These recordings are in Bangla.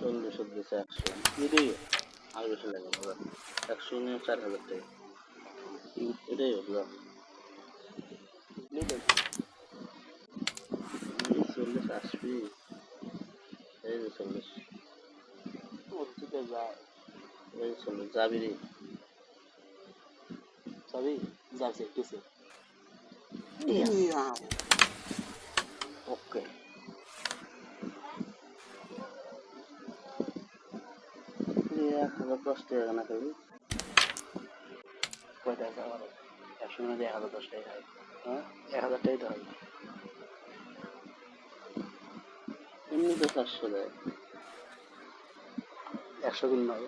40 দিচ্ছে 100 এটাই আর বেশি লাগে 100 নিয়ে 4000 টাকা এটাই হলো 40 আসবি এই যে 40 এই 40 যাবি রে যাবি যাচ্ছে কিছু ওকে এক হাজার 10 টাকা না খাবি কয়টা আছে আমার 100 মধ্যে 1010 টাকা হয় হ্যাঁ 1000 টাকাই তো হয় এমনি তো 400 দেয় 100 গুণ নয়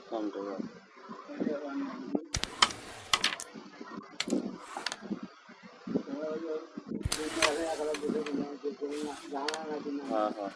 কম টাকা হ্যাঁ হ্যাঁ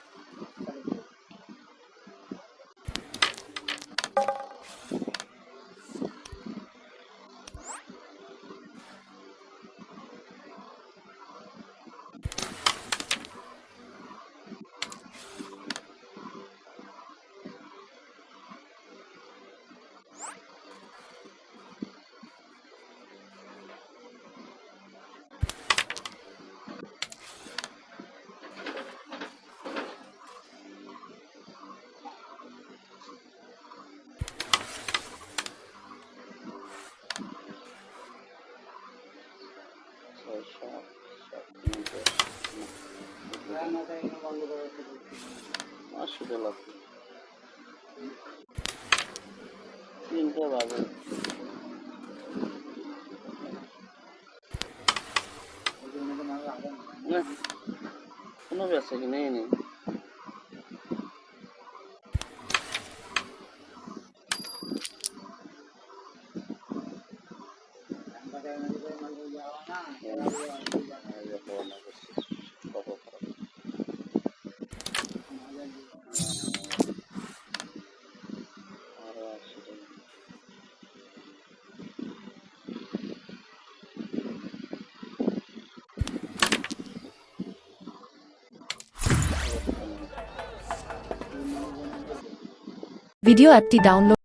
আসলে লাভ তিনটে বাজে না কোনো ব্যবসা কি নেই নেই ভিডিও অ্যাপটি ডাউনলোড